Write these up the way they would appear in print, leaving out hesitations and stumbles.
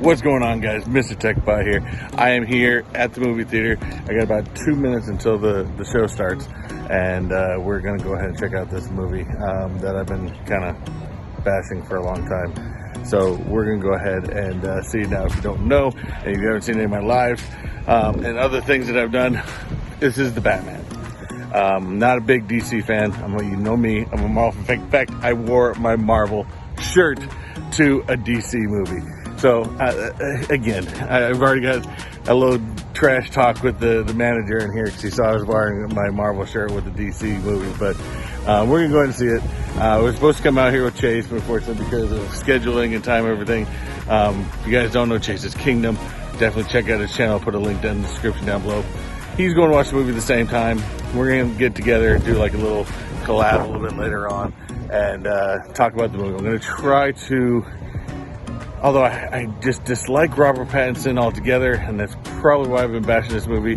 What's going on, guys? Mr. Techbot here. I am here at the movie theater. I got about 2 minutes until the show starts, and we're going to go ahead and check out this movie that I've been kind of bashing for a long time. So we're going to go ahead and see it now. If you don't know, and if you haven't seen any of my lives and other things that I've done, this is the Batman. Not a big DC fan. You know me. I'm a Marvel. In fact, I wore my Marvel shirt to a DC movie. So, again, I've already got a little trash talk with the manager in here because he saw I was wearing my Marvel shirt with the DC movie. But we're going to go ahead and see it. We're supposed to come out here with Chase, but unfortunately because of scheduling and time and everything, if you guys don't know Chase's Kingdom, definitely check out his channel. I'll put a link down in the description down below. He's going to watch the movie at the same time. We're going to get together and do like a little collab a little bit later on and talk about the movie. I'm going to try to... Although I just dislike Robert Pattinson altogether, and that's probably why I've been bashing this movie.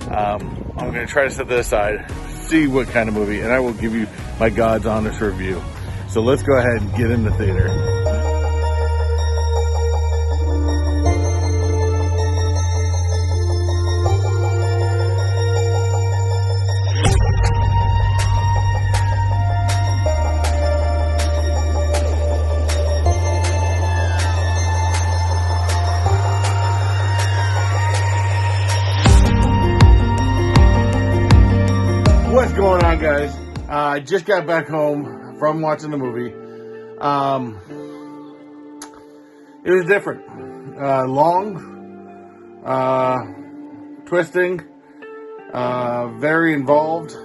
I'm going to try to set that aside, see what kind of movie, and I will give you my God's honest review. So let's go ahead and get in the theater. What's going on, guys? I just got back home from watching the movie. It was different. Long, twisting, very involved.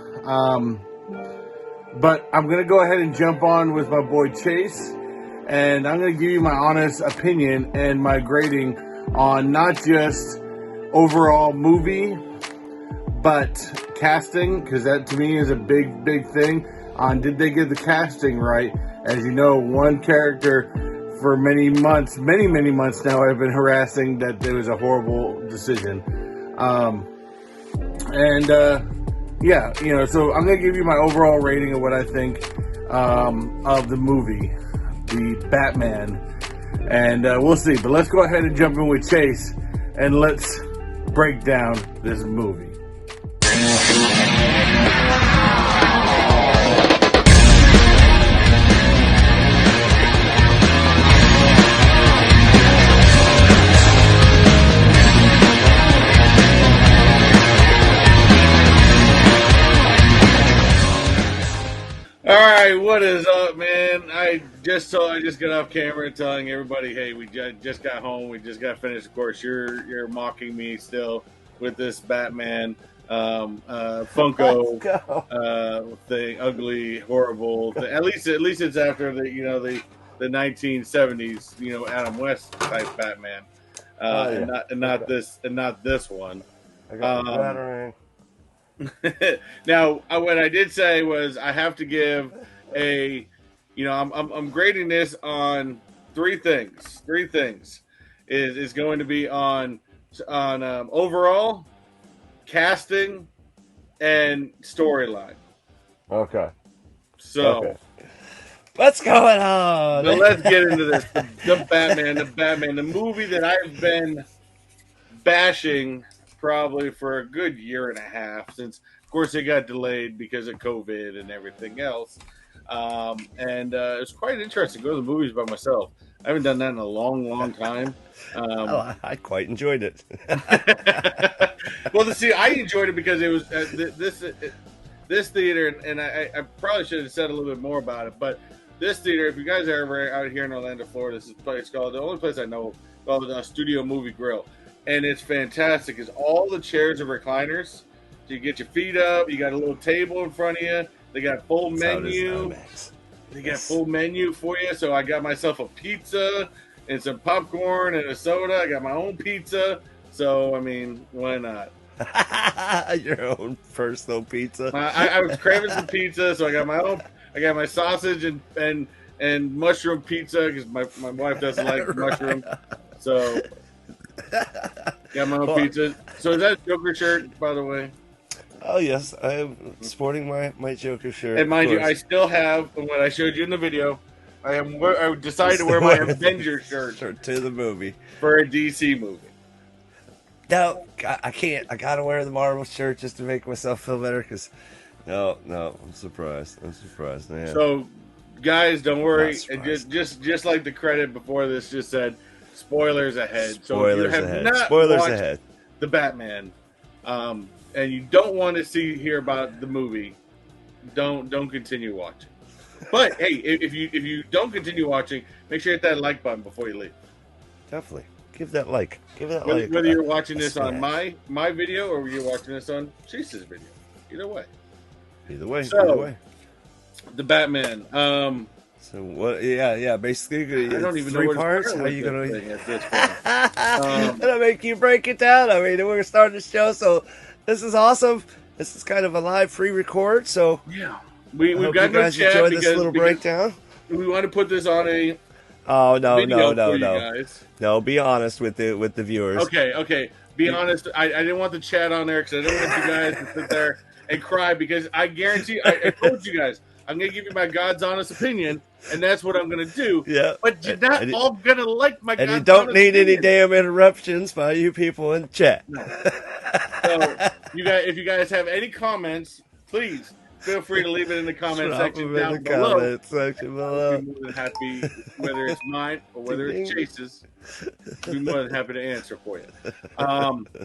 But I'm going to go ahead and jump on with my boy Chase. And I'm going to give you my honest opinion and my grading on not just overall movie, but casting, because that to me is a big thing on did they get the casting right. As you know, one character for many months now I've been harassing that there was a horrible decision. Yeah, you know, so I'm going to give you my overall rating of what I think of the movie, the Batman, and we'll see. But let's go ahead and jump in with Chase and let's break down this movie. Alright, what is up, man? I just got off camera telling everybody, hey, we just got home, we just got finished. Of course, you're mocking me still with this Batman Funko thing, ugly, horrible thing. At least it's after the 1970s, Adam West type Batman, and not this one. I got the battering. Now, what I did say was I have to give I'm grading this on three things. Three things is going to be on overall, casting, and storyline. Okay. So, okay. What's going on? Now let's get into this. The Batman, the movie that I've been bashing probably for a good year and a half since, of course, it got delayed because of COVID and everything else. It's quite interesting to go to the movies by myself. I haven't done that in a long time. I quite enjoyed it. Well, see, I enjoyed it because it was this theater, and I probably should have said a little bit more about it. But this theater, if you guys are ever out here in Orlando, Florida, this is a place called, the only place I know, called Studio Movie Grill. And it's fantastic because all the chairs are recliners. So you get your feet up. You got a little table in front of you. They got full menu. They got full menu for you. So I got myself a pizza and some popcorn and a soda. I got my own pizza. So, I mean, why not? Your own personal pizza. I was craving some pizza, so I got my own. I got my sausage and mushroom pizza because my wife doesn't like mushroom. So got my own pizza. So is that a Joker shirt, by the way? Oh yes, I am sporting my Joker shirt. And mind you, I still have what I showed you in the video. I decided to wear my Avenger shirt to the movie. for a DC movie. No, I can't. I gotta wear the Marvel shirt just to make myself feel better. Because no, I'm surprised. Man. So, guys, don't worry. Not And just like the credit before this just said, spoilers ahead. So if you Spoilers have ahead. not Spoilers watched ahead. the Batman, and you don't want to hear about the movie, don't continue watching. But hey, if you don't continue watching, make sure you hit that like button before you leave. Definitely give that like. Whether you're watching this on my video or you're watching this on Chase's video, either way. Either way. The Batman. So what? Yeah. Basically, I don't even know 3 where to parts. start How with you this gonna? thing at this point. Gonna make you break it down. I mean, we're starting the show, so this is awesome. This is kind of a live pre-record, so Yeah, we've hope got you guys no chat enjoyed this little breakdown. we want to put this on a Oh video no. for you guys. No, be honest with the viewers. Okay. Be honest. I didn't want the chat on there because I didn't want you guys to sit there and cry because I guarantee. I told you guys I'm going to give you my God's honest opinion, and that's what I'm going to do. Yeah, But you're not all going to like my. and God's you don't honest need opinion. any damn interruptions by you people in the chat. No. So if you guys have any comments, please feel free to leave it in the comment section down below. I'll be more than happy, whether it's mine or whether it's Chase's. I'll be more than happy to answer for you.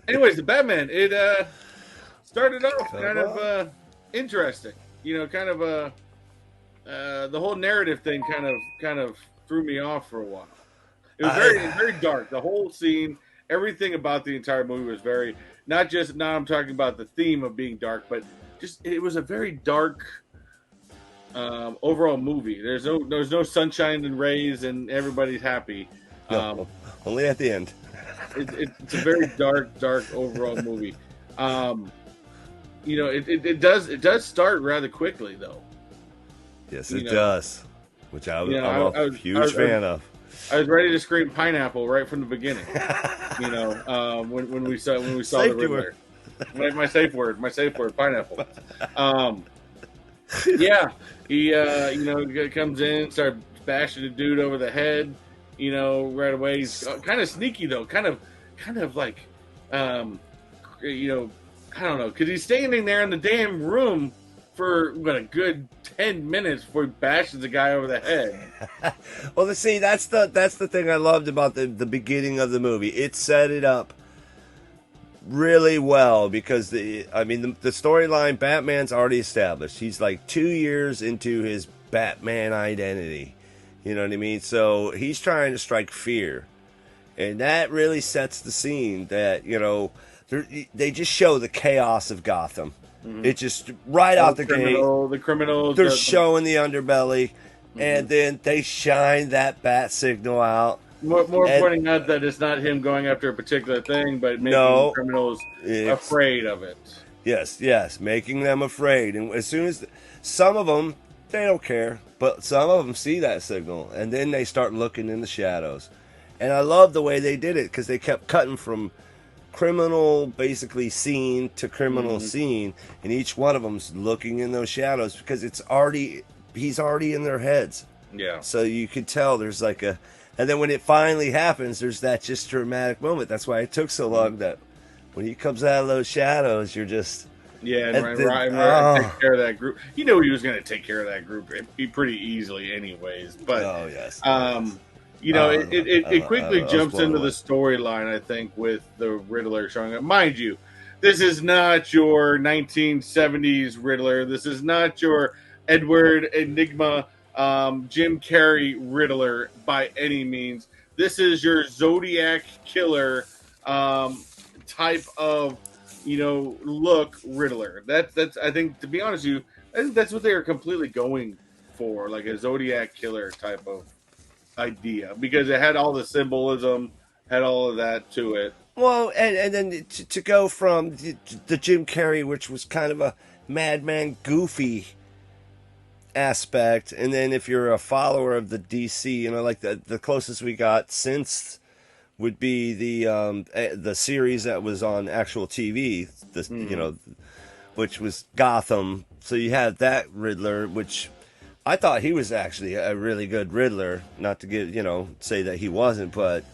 Anyways, the Batman, it started off kind of interesting. You know, kind of the whole narrative thing kind of threw me off for a while. It was very dark. The whole scene, everything about the entire movie was very not just now. I'm talking about the theme of being dark, but just it was a very dark overall movie. There's no sunshine and rays, and everybody's happy. No, only at the end. It's a very dark overall movie. You know, it does start rather quickly though. Yes, it does. Which I'm a huge fan of. I was ready to scream pineapple right from the beginning. You know, when we saw the Riddler. My safe word, pineapple. Yeah, he comes in, starts bashing the dude over the head. You know, right away. He's kind of sneaky though, kind of like, you know, I don't know, because he's standing there in the damn room for a good 10 minutes before he bashes the guy over the head. Well, see, that's the thing I loved about the beginning of the movie. It set it up really well because the storyline, Batman's already established. He's like 2 years into his Batman identity. You know what I mean? So he's trying to strike fear. And that really sets the scene that, you know, they just show the chaos of Gotham. Mm-hmm. It's just right out the gate. The criminals. They're showing the underbelly. Mm-hmm. And then they shine that bat signal out. More pointing out that it's not him going after a particular thing, but making the criminals afraid of it. Yes, making them afraid. And as soon as some of them, they don't care, but some of them see that signal, and then they start looking in the shadows. And I love the way they did it because they kept cutting from criminal, basically, scene to criminal scene, and each one of them's looking in those shadows because he's already in their heads. Yeah. So you could tell there's like a. And then when it finally happens, there's that just dramatic moment. That's why it took so long. That when he comes out of those shadows, you're just Ryan take care of that group. He knew he was going to take care of that group pretty easily, anyways. But you know, it quickly jumps into the storyline. I think with the Riddler showing up. Mind you, this is not your 1970s Riddler. This is not your Edward Enigma. Jim Carrey Riddler by any means. This is your Zodiac killer type of, you know, look Riddler. That's I think, to be honest with you, I think that's what they are completely going for, like a Zodiac killer type of idea, because it had all the symbolism, had all of that to it. Well, and then to go from the Jim Carrey, which was kind of a madman, goofy aspect, and then if you're a follower of the DC, you know, like the closest we got since would be the series that was on actual TV, you know, which was Gotham. So you had that Riddler, which I thought he was actually a really good Riddler. Not to get say that he wasn't, but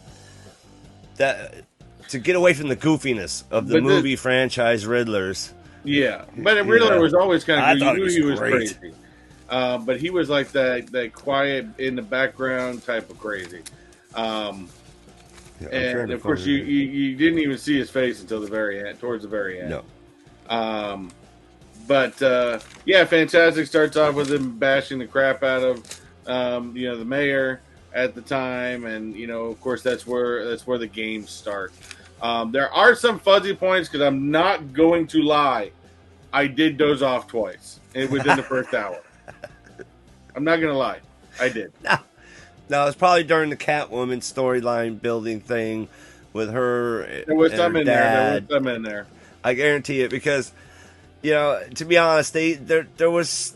that to get away from the goofiness of the But movie franchise Riddlers. Yeah, but Riddler was always kind I of. You thought knew he he was was great. crazy, but he was like that quiet in the background type of crazy. And of course, you didn't even see his face until the very end, towards the very end. No. But yeah, Fantastic starts off with him bashing the crap out of the mayor at the time, and of course that's where the games start. There are some fuzzy points because I'm not going to lie, I did doze off twice within the first hour. I'm not going to lie, I did. No, it's probably during the Catwoman storyline building thing with her. There was and some her in there. There dad. was some in there. I guarantee it because, to be honest, it was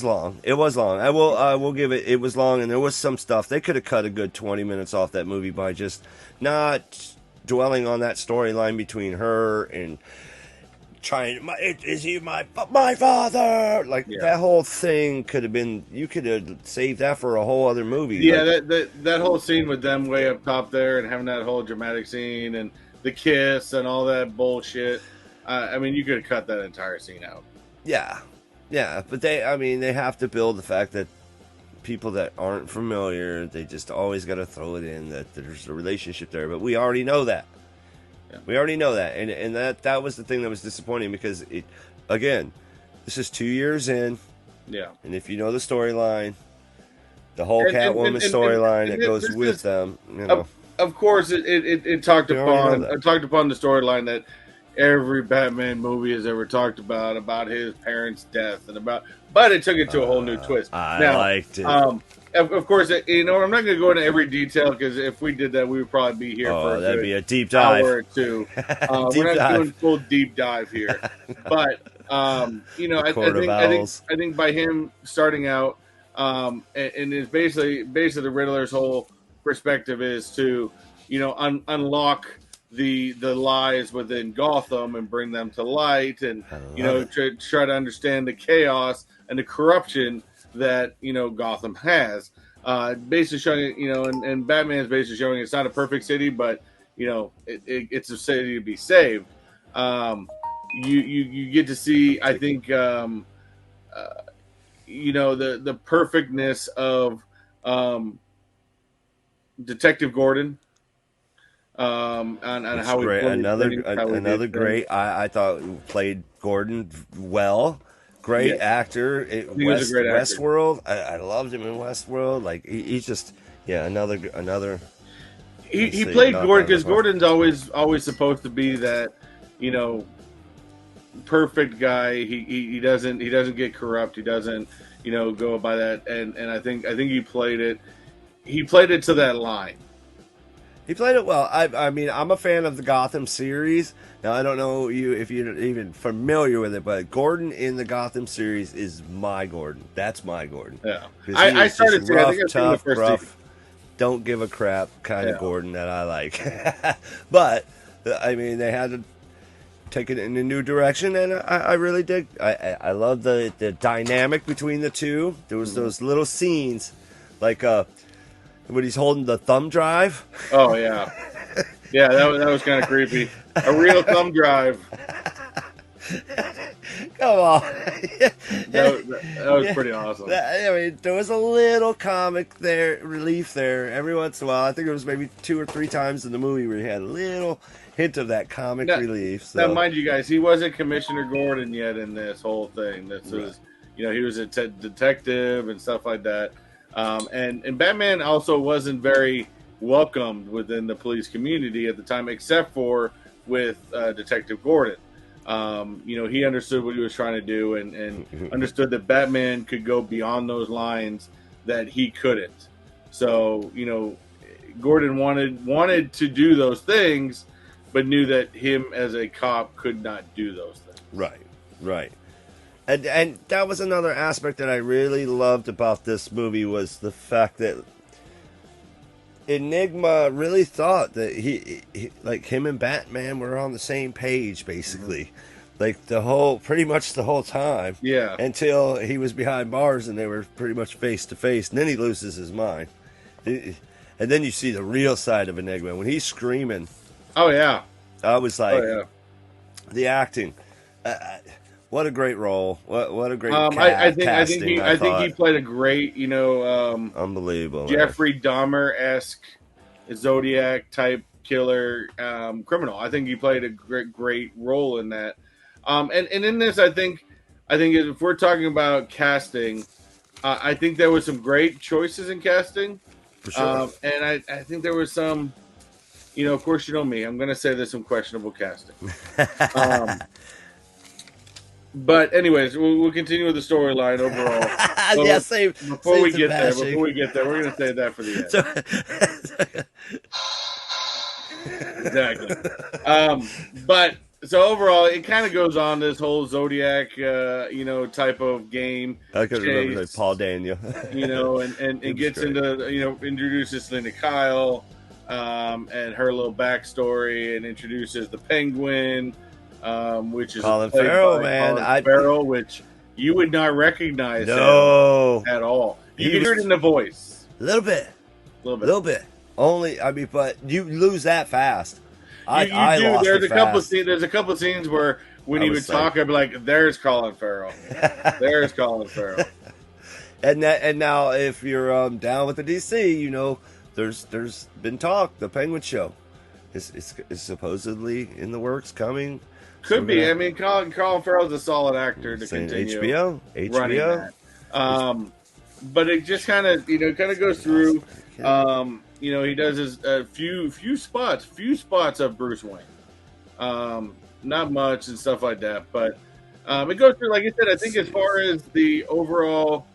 long. It was long. I will give it. It was long, and there was some stuff they could have cut a good 20 minutes off that movie by just not dwelling on that storyline between her and trying. Is he my father? Like that whole thing could have been. You could have saved that for a whole other movie. Yeah, that whole scene with them way up top there and having that whole dramatic scene and the kiss and all that bullshit. I mean, you could have cut that entire scene out. Yeah, but they have to build the fact that people that aren't familiar, they just always got to throw it in that there's a relationship there. But we already know that. Yeah. We already know that, and that was the thing that was disappointing because this is 2 years in. Yeah, and if you know the storyline, the whole Catwoman storyline that goes with them, Of course, it talked upon the storyline that every Batman movie has ever talked about his parents' death but it took it to a whole new twist. I liked it. Of course, I'm not going to go into every detail because if we did that, we would probably be here for that'd be a deep dive. hour or two. We're not doing full deep dive here, but I think by him starting out, and it's basically the Riddler's whole perspective is to unlock the lies within Gotham and bring them to light, and to try to understand the chaos and the corruption that Gotham has. Basically showing and Batman's basically showing it's not a perfect city, but it's a city to be saved. You get to see, I think, the perfectness of Detective Gordon. On how he great. Another great. I thought played Gordon well. Great actor. He was a great actor. Westworld. I loved him in Westworld. Like he's just another. He played Gordon because Gordon's always supposed to be that perfect guy. He doesn't get corrupt. He doesn't go by that. And I think he played it. He played it to that line. He played it well. I mean, I'm a fan of the Gotham series. Now, I don't know if you're even familiar with it, but Gordon in the Gotham series is my Gordon. That's my Gordon. Yeah, I started to. I think I've seen the first rough, season. Don't give a crap kind of Gordon that I like. But I mean, they had to take it in a new direction, and I really did. I love the dynamic between the two. There was those little scenes, like when he's holding the thumb drive. Oh yeah, yeah, that was kind of creepy. A real thumb drive. Come on. that was pretty awesome. I mean, there was a little comic relief there every once in a while. I think it was maybe 2 or 3 times in the movie where he had a little hint of that comic relief. So. Now, mind you guys, he wasn't Commissioner Gordon yet in this whole thing. This was, he was a detective and stuff like that. And Batman also wasn't very welcomed within the police community at the time, except for with Detective Gordon. He understood what he was trying to do and understood that Batman could go beyond those lines that he couldn't. So, Gordon wanted to do those things, but knew that him as a cop could not do those things. Right. And that was another aspect that I really loved about this movie was the fact that Enigma really thought that he like him and Batman were on the same page, basically. like pretty much the whole time. Yeah. Until he was behind bars and they were pretty much face to face, and then he loses his mind. And then you see the real side of Enigma when he's screaming. Oh yeah. I was like, Oh yeah. the acting. What a great role! What a great I think casting! I think he played a great, Unbelievable. Jeffrey Dahmer-esque Zodiac type killer criminal. I think he played a great role in that. And in this, I think if we're talking about casting, I think there was some great choices in casting. For sure. And I think there was some, of course, you know me, I'm going to say there's some questionable casting. But anyways, we'll continue with the storyline overall. Yeah, before we get there, we're going to save that for the end. Exactly. But so overall, it kind of goes on this whole Zodiac, type of game. I could remember like Paul Daniel. And gets into, introduces Linda Kyle, and her little backstory, and introduces the Penguin, which is Colin Farrell, man. Colin Farrell, which you would not recognize him at all. You can hear it in the voice. A little bit. Only, but you lose that fast. I lost There's it a fast. There's a couple scenes where when he would talk, I'd be like, "There's Colin Farrell. There's Colin Farrell." And now, if you're down with the DC, there's been talk. The Penguin show is supposedly in the works, coming. Could be. I mean, Colin Farrell's a solid actor to continue running that. But it just kind of goes through. He does his few spots of Bruce Wayne. Not much and stuff like that, but it goes through. Like I said, I think as far as the overall,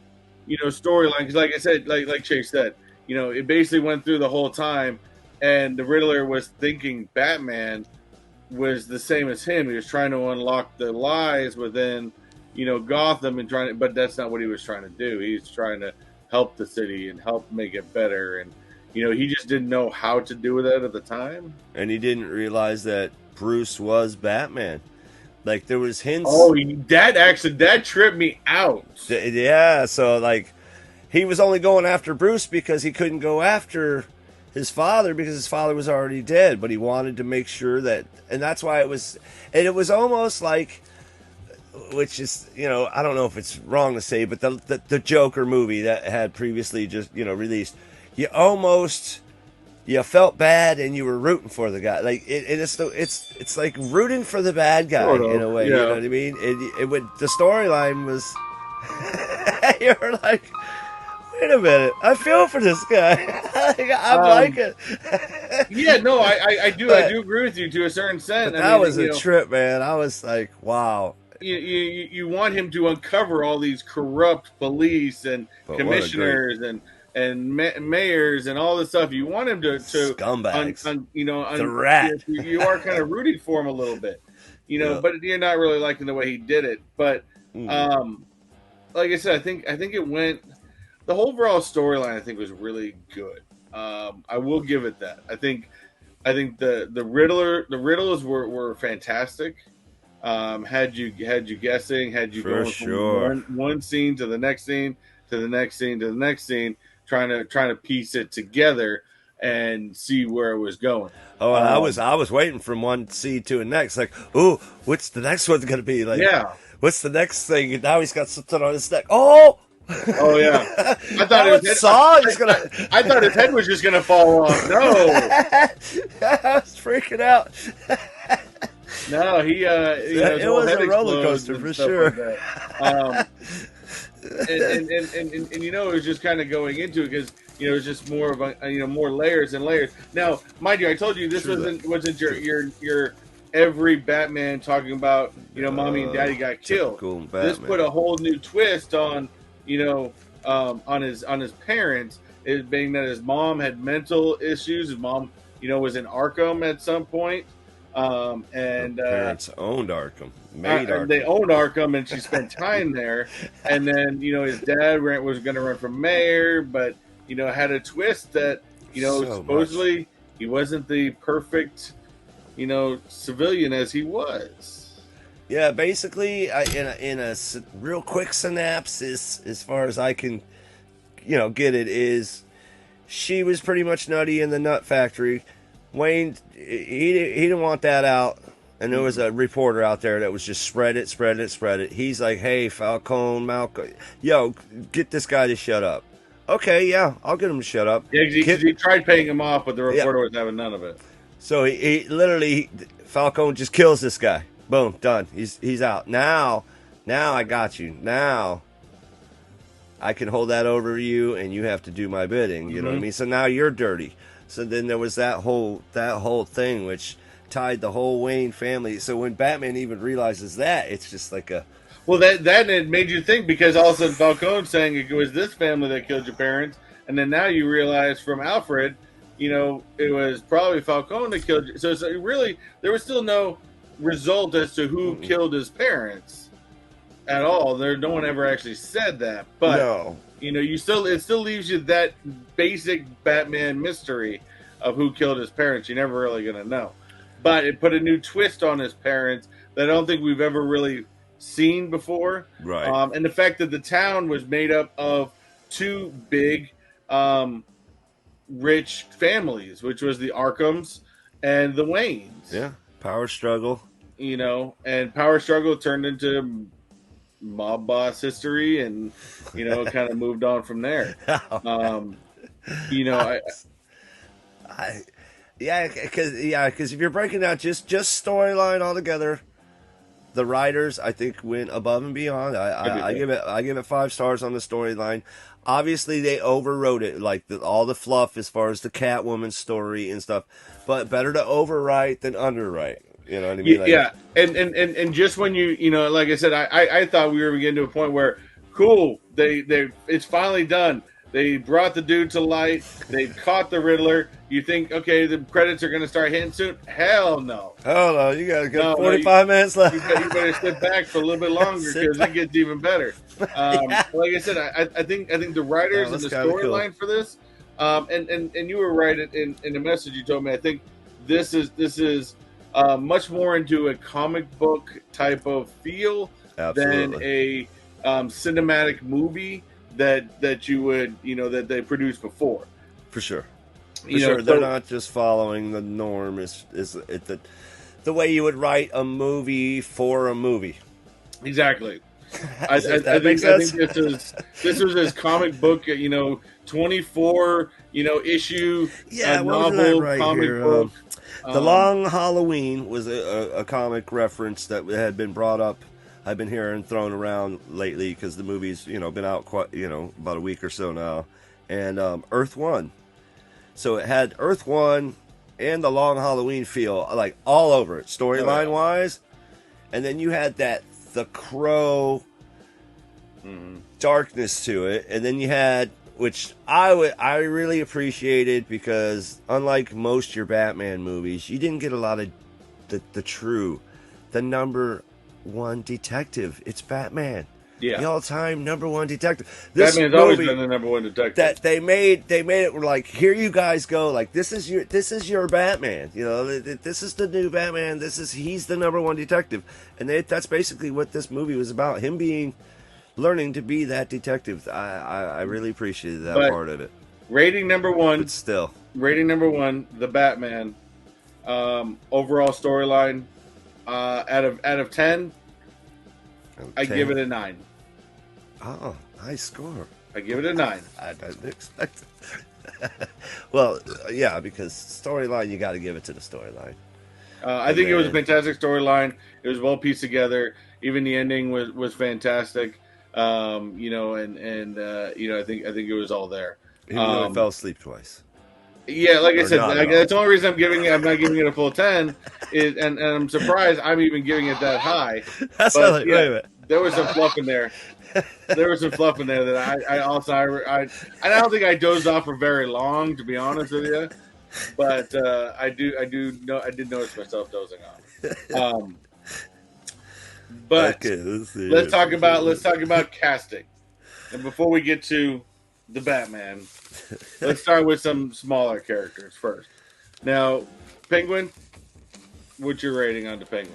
storyline, because like I said, like Chase said, it basically went through the whole time, and the Riddler was thinking Batman was the same as him. He was trying to unlock the lies within, Gotham and but that's not what he was trying to do. He's trying to help the city and help make it better. And, he just didn't know how to do that at the time. And he didn't realize that Bruce was Batman. Like, there was hints. Oh, that tripped me out. Yeah. So he was only going after Bruce because he couldn't go after his father because his father was already dead, but he wanted to make sure that, and that's why it was almost like, which is, I don't know if it's wrong to say, but the Joker movie that had previously just, released, you felt bad and you were rooting for the guy. Like it's like rooting for the bad guy in a way. Yeah. You know what I mean? The storyline was, you're like, wait a minute, I feel for this guy. I like it. Yeah, no, I do. I do agree with you to a certain extent. That was a trip, man. I was like, wow. You want him to uncover all these corrupt police and commissioners and mayors and all this stuff. You want him to scumbags. The rat. You are kind of rooting for him a little bit, but you're not really liking the way he did it. But like I said, I think it went. The whole overall storyline, I think, was really good. I will give it that. I think the riddles were fantastic. Had you guessing, had you going from one scene to the next scene to the next scene to the next scene, trying to piece it together and see where it was going. Oh, and I was waiting from one scene to the next. Like, ooh, what's the next one going to be? Like, yeah, what's the next thing? Now he's got something on his neck. Oh yeah! I thought his head was just gonna fall off. No, I was freaking out. No, he it was a roller coaster for sure. Like and it was just kind of going into it because it's just more of a more layers and layers. Now, mind you, I told you this wasn't your every Batman talking about mommy and daddy got killed. This put a whole new twist on. On his parents, it being that his mom had mental issues. His mom, was in Arkham at some point, and parents owned Arkham, Arkham. They owned Arkham, and she spent time there. And then his dad was going to run for mayor, but had a twist that supposedly he wasn't the perfect civilian as he was. Yeah, basically, real quick synopsis, as far as I can, get it, is she was pretty much nutty in the nut factory. Wayne, he didn't want that out, and there was a reporter out there that was just spread it, spread it, spread it. He's like, hey, Falcone, Malcolm, yo, get this guy to shut up. Okay, yeah, I'll get him to shut up. Yeah, because he tried paying him off, but the reporter was having none of it. So he literally, Falcone just kills this guy. Boom, done. He's out. Now I got you. Now I can hold that over you, and you have to do my bidding. You know what I mean? So now you're dirty. So then there was that whole thing, which tied the whole Wayne family. So when Batman even realizes that, it's just like a... Well, that it made you think, because all of a sudden Falcone's saying it was this family that killed your parents, and then now you realize from Alfred, it was probably Falcone that killed you. So really, there was still no result as to who killed his parents at all. No one ever actually said that, but No. it still leaves you that basic Batman mystery of who killed his parents. You're never really gonna know, but it put a new twist on his parents that I don't think we've ever really seen before. Right. And the fact that the town was made up of two big rich families, which was the Arkhams and the Waynes. Yeah. Power struggle. And power struggle turned into mob boss history, and kind of moved on from there. Because if you're breaking down just storyline altogether, the writers, I think, went above and beyond. I give it 5 stars on the storyline. Obviously, they overwrote it, like all the fluff as far as the Catwoman story and stuff. But better to overwrite than underwrite. You know what I mean? Yeah, and just when like I said, I thought we were getting to a point where, cool, they it's finally done. They brought the dude to light. They caught the Riddler. You think, okay, the credits are going to start hitting soon? Hell no. Oh no, you got 45 minutes left. You better sit back for a little bit longer, because it gets even better. Like I said, I think the writers and the storyline for this, and you were right in the message you told me. I think this is much more into a comic book type of feel than a cinematic movie that you would that they produced before. For sure. They're not just following the norm. Is it the way you would write a movie for a movie? Exactly. I think this was his comic book, 24 issue novel comic book. The Long Halloween was a comic reference that had been brought up. I've been hearing thrown around lately because the movie's been out quite about a week or so now, and Earth One. So it had Earth One and the Long Halloween feel like all over it, storyline wise, and then you had the Crow darkness to it, and then you had, which I really appreciated, because unlike most your Batman movies, you didn't get a lot of the number one detective. It's Batman. Yeah. The all-time number one detective. Batman's always been the number one detective. That they made it like, here you guys go, like this is your Batman. This is the new Batman. He's the number one detective, and that's basically what this movie was about. Him learning to be that detective. I really appreciated that part of it. Rating number one. But still. Rating number one, the Batman. Overall storyline. Out of 10, I give it a 9. Oh, nice score. I give it a 9. I didn't expect it. Well, yeah, because storyline, you got to give it to the storyline. I think it was a fantastic storyline. It was well pieced together. Even the ending was fantastic. I think it was all there. Even though I fell asleep twice. Yeah, like I said, that's the only reason I'm not giving it a full 10. And I'm surprised I'm even giving it that high. Wait a minute. There was some fluff in there. There was some fluff in there that I don't think I dozed off for very long, to be honest with you. But I did notice myself dozing off. But okay, let's talk about casting. And before we get to the Batman, let's start with some smaller characters first. Now, Penguin, what's your rating on the Penguin?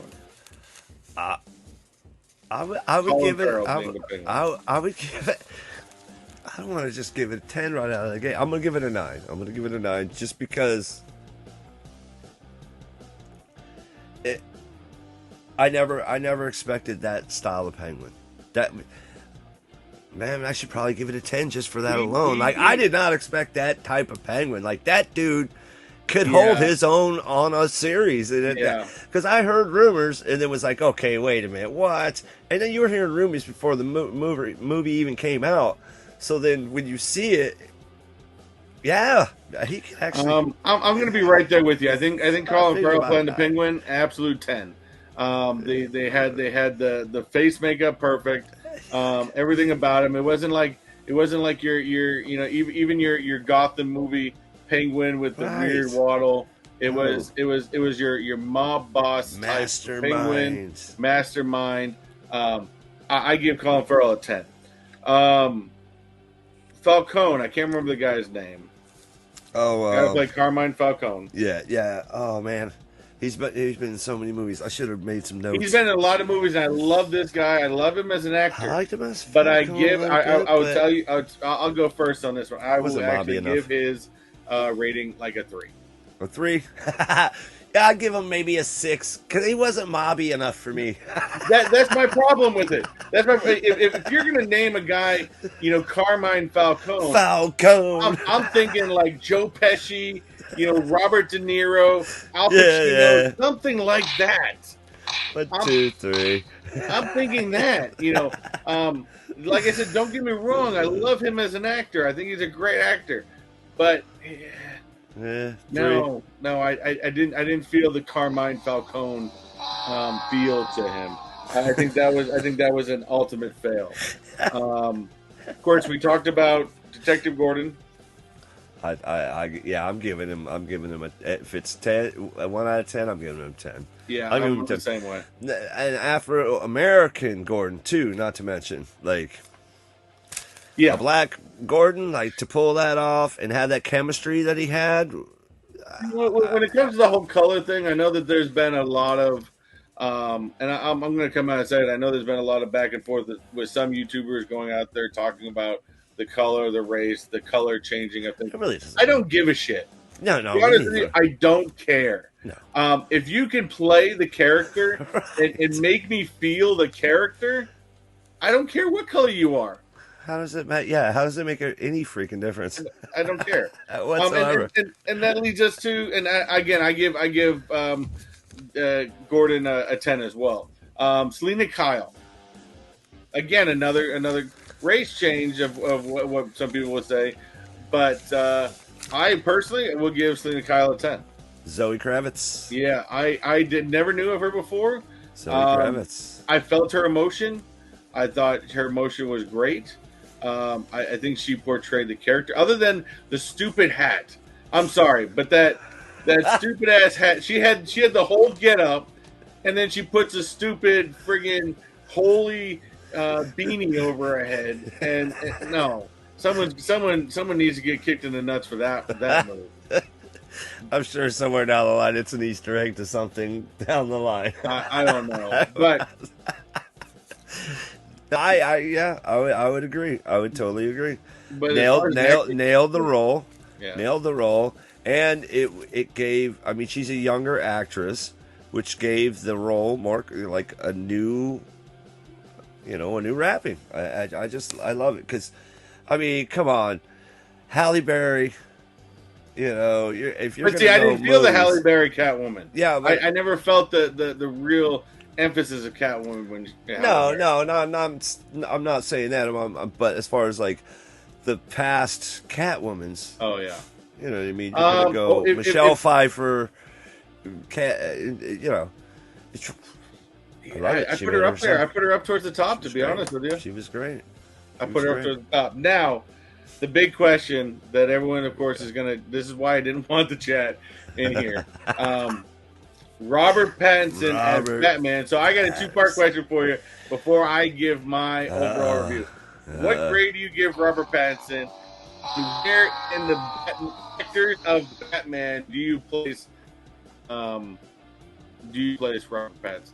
I would Colin give it. Farrell being the Penguin. I would give it. I don't want to just give it a 10 right out of the gate. I'm gonna give it a 9. I'm gonna give it a 9 just because I never expected that style of Penguin. That man, I should probably give it a 10 just for that alone. Like I did not expect that type of Penguin. Like that dude could hold his own on a series. Because I heard rumors, and it was like, okay, wait a minute, what? And then you were hearing rumors before the movie even came out. So then when you see it, yeah, he can actually. I'm going to be right there with you. I think Colin Farrell playing the Penguin, absolute 10. They had the face makeup perfect, everything about him. It wasn't like your even your Gotham movie Penguin with the weird waddle. It was your mob boss type Penguin mastermind. I give Colin Farrell a 10. Falcone, I can't remember the guy's name. Guy played Carmine Falcone. Yeah. Oh man, he's been in so many movies. I should have made some notes. He's been in a lot of movies, and I love this guy. I love him as an actor. I liked him as but Falcone I would tell you, I'll go first on this one. I will actually give his rating like a 3. A 3? Yeah, I'd give him maybe a 6 because he wasn't mobby enough for me. That's my problem with it. If you're gonna name a guy, Carmine Falcone. I'm thinking like Joe Pesci, Robert De Niro, Al Pacino, something like that. 1, 2, 3. I'm thinking that. Like I said, don't get me wrong. I love him as an actor. I think he's a great actor, but. No, I didn't feel the Carmine Falcone feel to him. I think that was an ultimate fail. Of course, we talked about Detective Gordon. I'm giving him if it's 10, 1 out of 10, I'm giving him 10. Yeah, I'm the same way. An Afro-American Gordon too, not to mention a black Gordon, like to pull that off and have that chemistry that he had. When it comes to the whole color thing, I know that there's been a lot of, and I'm going to come out and say it. I know there's been a lot of back and forth with some YouTubers going out there talking about the color, the race, the color changing of things. I don't give a shit. No. To be honest with you, I don't care. No. If you can play the character and make me feel the character, I don't care what color you are. How does it matter? Yeah, how does it make any freaking difference? I don't care whatsoever. And that leads us to, and I give Gordon a 10 as well. Selena Kyle, again another race change of what some people would say, but I personally will give Selena Kyle a 10. Zoe Kravitz. Yeah, I never knew of her before. Zoe Kravitz. I felt her emotion. I thought her emotion was great. I think she portrayed the character. Other than the stupid hat, I'm sorry, but that stupid ass hat. She had the whole get up, and then she puts a stupid friggin' holy beanie over her head. And no, someone needs to get kicked in the nuts for that move. I'm sure somewhere down the line it's an Easter egg to something down the line. I don't know, but. I would agree. I would totally agree. But nailed the role. Yeah. Nailed the role, and it gave. I mean, she's a younger actress, which gave the role more like a new wrapping. I love it because, I mean, come on, Halle Berry. If you're. But see, I didn't feel the Halle Berry Catwoman. Yeah, I never felt the real emphasis of Catwoman when. I'm not saying that. But as far as like the past Catwomans. Oh yeah. You know what I mean? You're gonna go Michelle Pfeiffer. I put her up there. I put her up towards the top. To be honest with you, she was great. I put her up towards the top. Now, the big question that everyone, of course, is gonna. This is why I didn't want the chat in here. Robert Pattinson as Batman. So I got a 2-part question for you before I give my overall review. What grade do you give Robert Pattinson? Where in the actors of Batman do you place Robert Pattinson?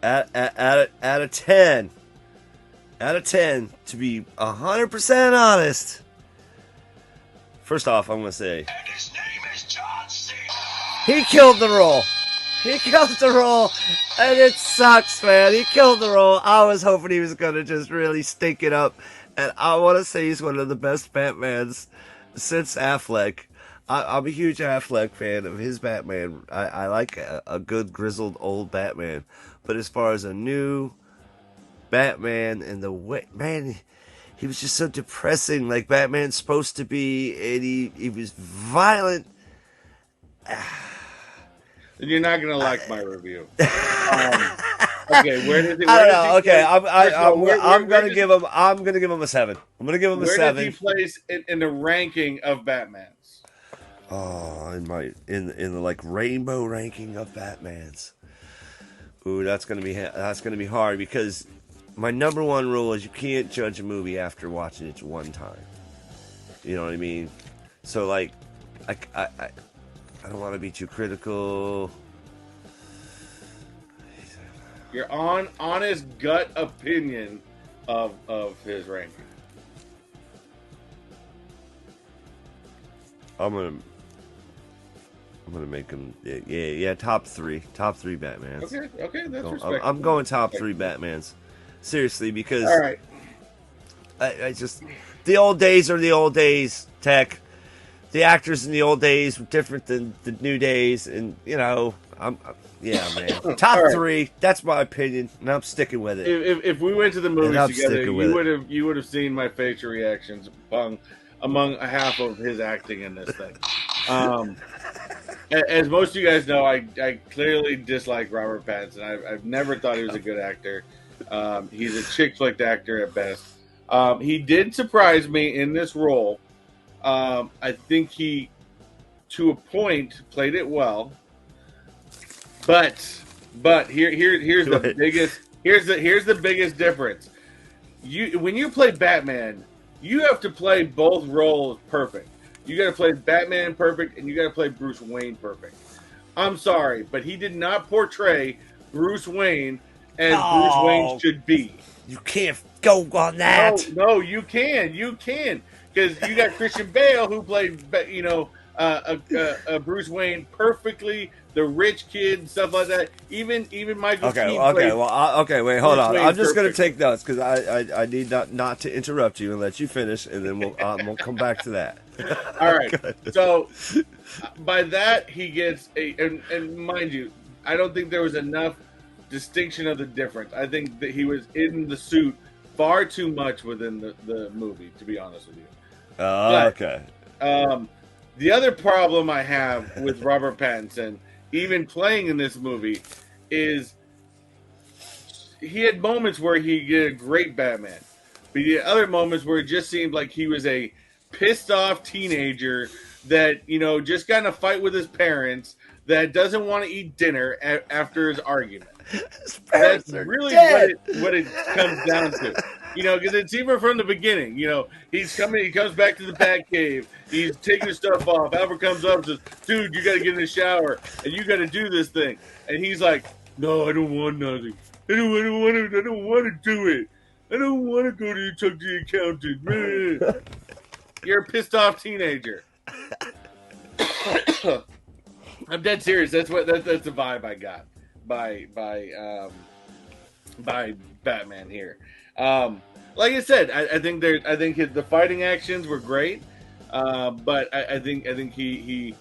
out of 10, to be 100% honest. First off, I'm gonna say, and his name is John C. He killed the role. He killed the role, and it sucks, man. He killed the role. I was hoping he was gonna just really stink it up, and I want to say he's one of the best Batmans since Affleck. I'm a huge Affleck fan of his Batman. I like a good grizzled old Batman, but as far as a new Batman and the way, man, he was just so depressing, like Batman's supposed to be, and he was violent. You're not gonna like my review. Okay, where did it? I don't know. Okay, I'm gonna give him a 7. I'm gonna give him a 7. Where does he place in the ranking of Batmans? Oh, in the like rainbow ranking of Batmans. Ooh, that's gonna be hard because my number one rule is you can't judge a movie after watching it one time. You know what I mean? So like, I don't want to be too critical. Your honest gut opinion of his ranking. I'm gonna make him top three Batmans. Okay, that's respectable. I'm going top 3 Batmans. Seriously, because all right. I just, the old days are the old days, Tech. The actors in the old days were different than the new days, and man. Top right. 3. That's my opinion, and I'm sticking with it. If we went to the movies together, you would have seen my facial reactions among half of his acting in this thing. As most of you guys know, I clearly dislike Robert Pattinson. I've never thought he was a good actor. He's a chick flick actor at best. He did surprise me in this role. I think he, to a point, played it well. But here's the biggest difference. When you play Batman, you have to play both roles perfect. You got to play Batman perfect, and you got to play Bruce Wayne perfect. I'm sorry, but he did not portray Bruce Wayne as Bruce Wayne should be. You can't go on that. No, you can. Because you got Christian Bale, who played, Bruce Wayne perfectly, the rich kid, stuff like that. Even Michael Keaton. Wait, hold on. I'm just going to take notes because I need not to interrupt you and let you finish, and then we'll come back to that. All right. So by that he gets and mind you, I don't think there was enough distinction of the difference. I think that he was in the suit far too much within the movie, to be honest with you. Okay. The other problem I have with Robert Pattinson, even playing in this movie, is he had moments where he did a great Batman, but he had other moments where it just seemed like he was a pissed off teenager that, just got in a fight with his parents, that doesn't want to eat dinner after his argument. That's really what it comes down to. Because it's even from the beginning. He comes back to the Batcave. He's taking his stuff off. Albert comes up and says, "Dude, you got to get in the shower and you got to do this thing." And he's like, "No, I don't want nothing. I don't want to do it. I don't want to go to talk to the accountant." You're a pissed off teenager. I'm dead serious. That's the vibe I got by Batman here. Like I said, I think the fighting actions were great, but I think he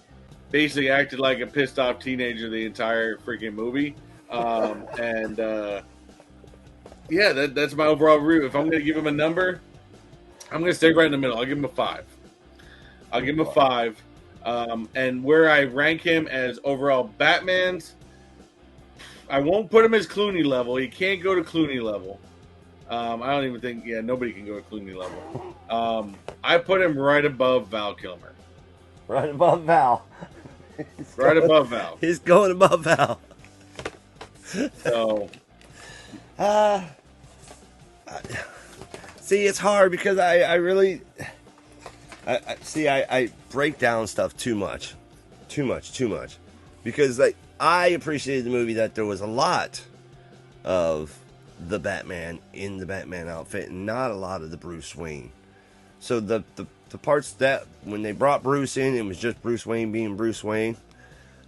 basically acted like a pissed off teenager the entire freaking movie, that's my overall review. If I'm going to give him a number, I'm going to stay right in the middle. I'll give him a 5. And where I rank him as overall Batman's, I won't put him as Clooney level. He can't go to Clooney level. I don't even think, nobody can go to Clooney level. I put him right above Val Kilmer. Right above Val. Above Val. He's going above Val. So. See, it's hard because I really... I break down stuff too much. Because, I appreciated the movie that there was a lot of the Batman in the Batman outfit, and not a lot of the Bruce Wayne. So the parts that when they brought Bruce in, it was just Bruce Wayne being Bruce Wayne.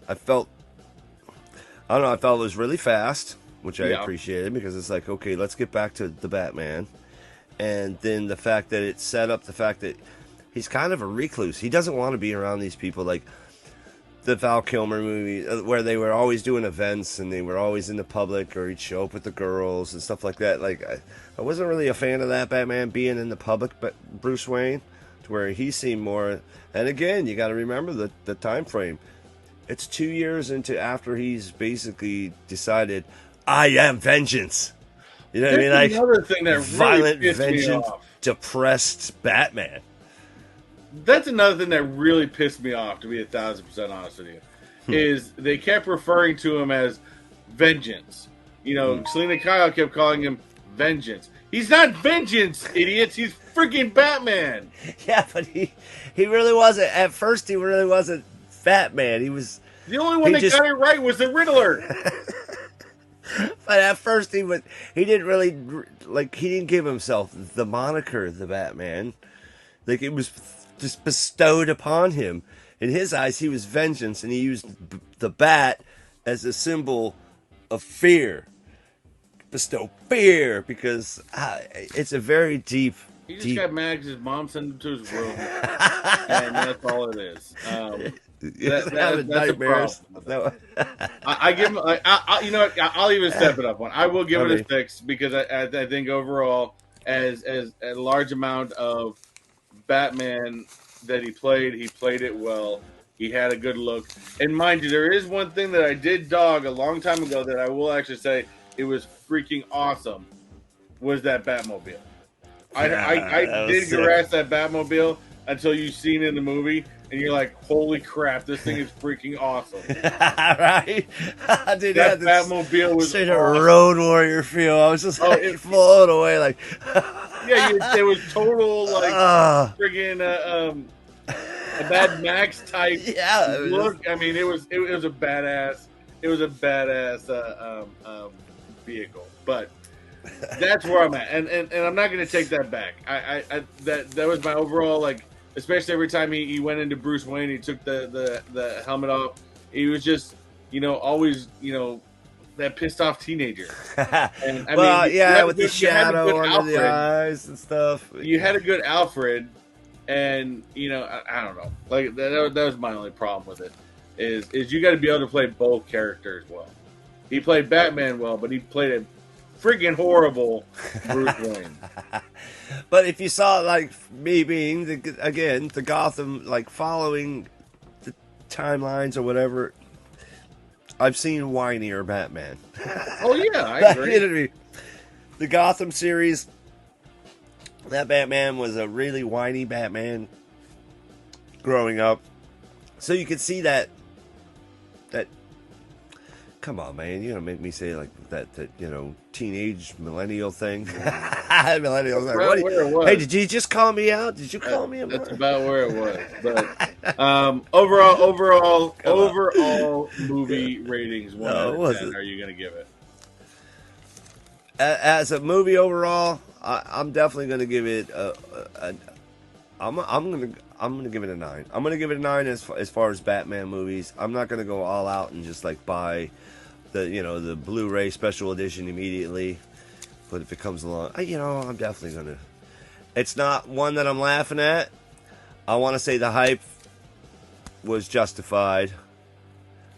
I felt it was really fast, which I appreciated, because it's like, okay, let's get back to the Batman. And then the fact that it set up the fact that he's kind of a recluse. He doesn't want to be around these people, like the Val Kilmer movie, where they were always doing events and they were always in the public, or he'd show up with the girls and stuff like that. Like, I wasn't really a fan of that Batman being in the public, but Bruce Wayne, to where he seemed more. And again, you got to remember the time frame. It's 2 years into after he's basically decided, I am vengeance. You know what I mean? Like, another thing that violent, really pissed me vengeance, off. depressed Batman. That's another thing that really pissed me off, to be 1,000% honest with you, is they kept referring to him as Vengeance. You know, Selena Kyle kept calling him Vengeance. He's not Vengeance, idiots. He's freaking Batman. Yeah, but he really wasn't. At first, he really wasn't Batman. He was... The only one that got it right was the Riddler. But at first, he didn't really, like, he didn't give himself the moniker, the Batman. Like, it was just bestowed upon him. In his eyes, he was vengeance, and he used the bat as a symbol of fear. Bestow fear, because it's a very deep... He just got mad because his mom sent him to his room. And that's all it is. That's a problem. I give him, you know what, I'll even step it up one. I will give it a 6, because I think overall, as a large amount of Batman that he played it well. He had a good look. And mind you, there is one thing that I did dog a long time ago that I will actually say it was freaking awesome, was that Batmobile. I did harass that Batmobile until you've seen it in the movie, and you're like, holy crap, this thing is freaking awesome. Right? Dude, that Batmobile was straight awesome. A Road Warrior feel. I was just floating away like... Yeah, it was total, like, friggin' a Mad Max type look. I mean, it was a badass. It was a badass vehicle, but that's where I'm at, and I'm not going to take that back. That was my overall, like, especially every time he went into Bruce Wayne, he took the helmet off. He was just, always, that pissed off teenager. And I mean, with the shadow under the eyes and stuff. You had a good Alfred. And I don't know. Like that was my only problem with it. Is you got to be able to play both characters well. He played Batman well, but he played a freaking horrible Bruce Wayne. But if you saw, like, me being the Gotham, like, following the timelines or whatever, I've seen whinier Batman. Oh yeah, I agree. The Gotham series. That Batman was a really whiny Batman growing up. So you could see that come on, man, you don't make me say like that teenage millennial thing. Millennial thing. Hey, did you just call me out? Did you call me out? That's about where it was. But overall movie ratings 1 out of 10 are you going to give it? As a movie overall, I'm definitely going to give it I'm going to give it a 9. I'm going to give it a 9 as far as Batman movies. I'm not going to go all out and just like buy the Blu-ray special edition immediately. But if it comes along, I'm definitely going to. It's not one that I'm laughing at. I want to say the hype was justified.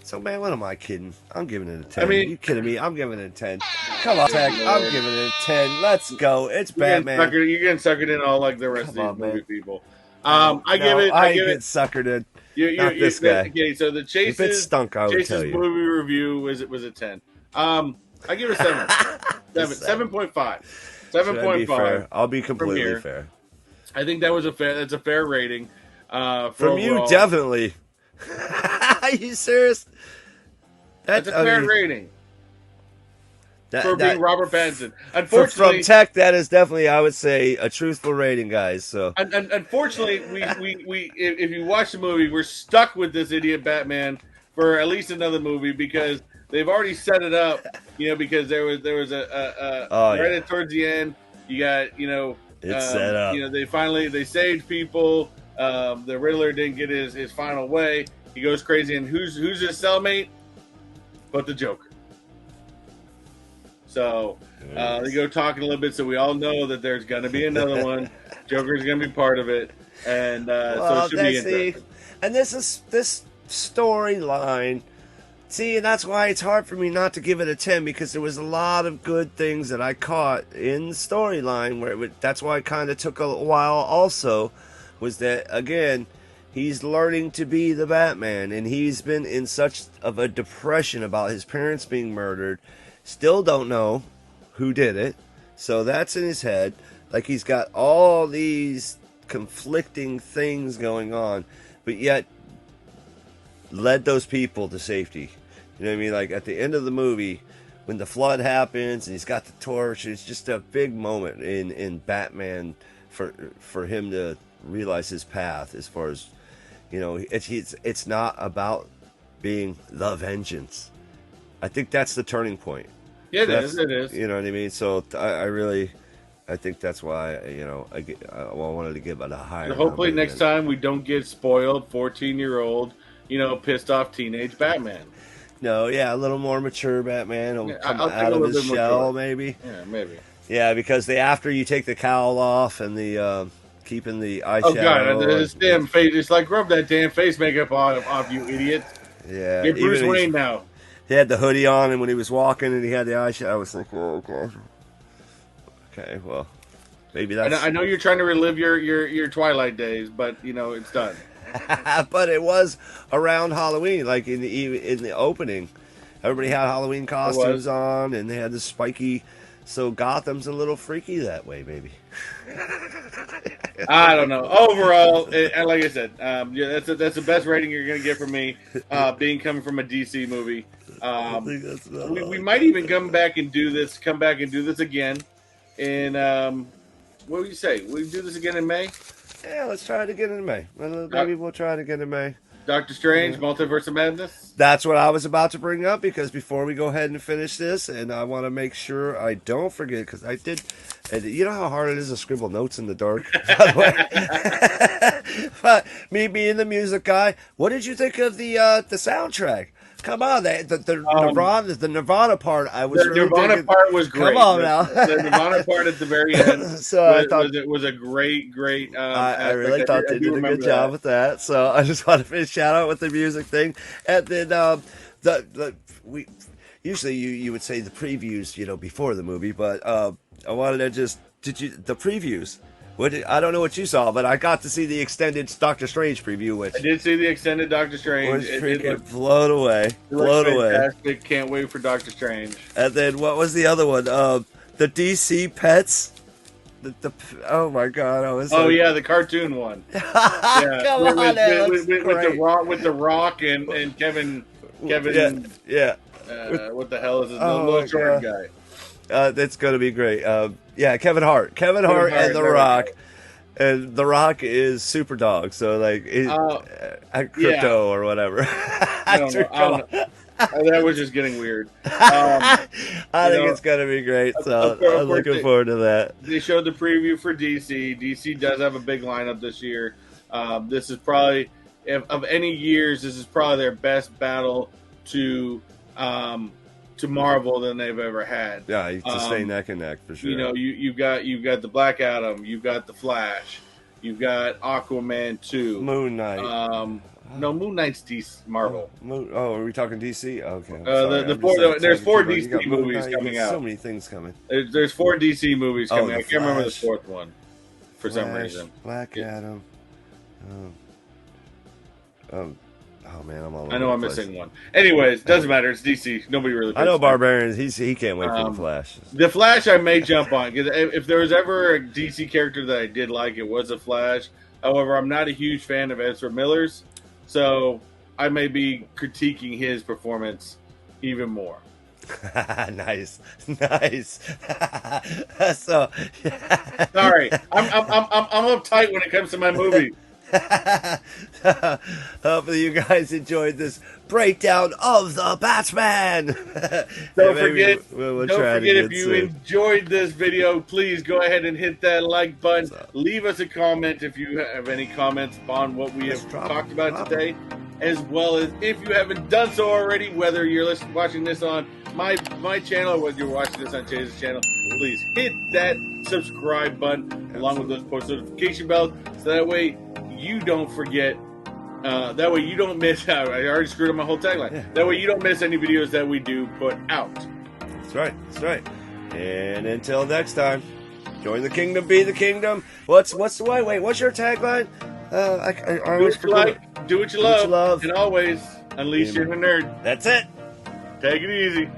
So, man, what am I kidding? I'm giving it a 10. Are you kidding me? I'm giving it a 10. Come on, Tech. I'm giving it a 10. Let's go. It's Batman. You're getting suckered in all like the rest of these movie people. I get suckered in. Not this guy. Okay, so the Chase's, if it stunk, I would tell you. movie review was a 10. I give it a 7. 7.5. 7.5. I'll be completely fair. I think that's a fair rating. From you, definitely. Are you serious? That's a fair rating. For being Robert Pattinson. Unfortunately, from Tech, that is definitely, I would say, a truthful rating, guys. So, unfortunately, we if you watch the movie, we're stuck with this idiot Batman for at least another movie, because they've already set it up, because there was a right towards the end. You got it's set up. They saved people. The Riddler didn't get his final way. He goes crazy, and who's his cellmate? But the Joker. So they go talking a little bit, so we all know that there's going to be another one. Joker's going to be part of it, and so it should be interesting. And this storyline. See, and that's why it's hard for me not to give it a 10, because there was a lot of good things that I caught in the storyline. That's why it kind of took a while. Also, was that again, he's learning to be the Batman, and he's been in such of a depression about his parents being murdered. Still don't know who did it, so that's in his head. Like, he's got all these conflicting things going on, but yet led those people to safety. You know what I mean? Like, at the end of the movie, when the flood happens and he's got the torch, it's just a big moment in Batman for him to realize his path. As far as, it's not about being the vengeance. I think that's the turning point. Yeah, it is. You know what I mean? So I think that's why, I wanted to give it a higher. So hopefully next time we don't get spoiled 14-year-old, pissed off teenage Batman. No, yeah, a little more mature Batman. He'll come out of his shell, maybe. Yeah, maybe. Yeah, because after you take the cowl off and the keeping the eyeshadow. Oh God, his damn face! It's like, rub that damn face makeup off, you idiot. Yeah, get Bruce Wayne now. He had the hoodie on, and when he was walking, and he had the eyeshadow, I was like, oh God. Okay, well, maybe that's. I know you're trying to relive your Twilight days, but it's done. But it was around Halloween, like in the opening. Everybody had Halloween costumes on, and they had the spiky. So Gotham's a little freaky that way, maybe. I don't know. Overall, and like I said, that's the best rating you're going to get from me. Being coming from a DC movie, we might even come back and do this again. In what would you say? We do this again in May? Yeah, let's try it again in May. Maybe we'll try it again in May. Doctor Strange, Multiverse of Madness? That's what I was about to bring up, because before we go ahead and finish this, and I want to make sure I don't forget, because I did, and you know how hard it is to scribble notes in the dark? By the way. But me being the music guy, what did you think of the soundtrack? Come on, the Nirvana part. Nirvana part was great. Come on now, the Nirvana part at the very end. So I thought it was a great. I really thought they did a good job with that. So I just want to shout out with the music thing, and then we usually you would say the previews, before the movie, but I wanted to the previews. I don't know what you saw, but I got to see the extended Doctor Strange preview, which I did see the extended Doctor Strange. Was freaking blown away. Fantastic. Can't wait for Doctor Strange. And then what was the other one? The DC pets. Oh my God! The cartoon one. Yeah, come on, with the Rock and Kevin. Yeah. What the hell is his little short guy? That's going to be great. Kevin Hart, and The Rock. And The Rock is Super Dog, so like Crypto or whatever. I don't know. That was just getting weird. I think it's going to be great, so I'm looking forward to that. They showed the preview for DC. DC does have a big lineup this year. This is probably, of any years, this is probably their best battle to Marvel than they've ever had. Yeah, to stay neck and neck for sure. You've got the Black Adam, you've got the Flash, you've got Aquaman 2, Moon Knight. No, Moon Knight's DC Marvel. Are we talking DC? Okay. There's four DC movies coming out. So many things coming. There's 4 DC movies coming out. I can't remember the fourth one for some reason. Black Adam. Oh man, I'm all. I know I'm missing one. Anyways, doesn't matter. It's DC. Nobody really. I know Barbarian. He can't wait for the Flash. The Flash, I may jump on, because if there was ever a DC character that I did like, it was the Flash. However, I'm not a huge fan of Ezra Miller's, so I may be critiquing his performance even more. Nice. So sorry, I'm uptight when it comes to my movie. Hopefully you guys enjoyed this breakdown of the Batman. Don't Maybe forget, we'll don't try it forget again if you soon. enjoyed this video, please go ahead and hit that like button. Leave us a comment if you have any comments on what we have talked about today, as well as if you haven't done so already, whether you're watching this on my channel or whether you're watching this on Chase's channel, please hit that subscribe button along with those post notification bells, so that way you don't forget. That way you don't miss. I already screwed up my whole tagline. Yeah. That way you don't miss any videos that we do put out. That's right. That's right. And until next time, join the kingdom, be the kingdom. What's the way? Wait, what's your tagline? I Do always what you forget. like, do what you Do what you love, love. and always unleash your inner nerd. That's it. Take it easy.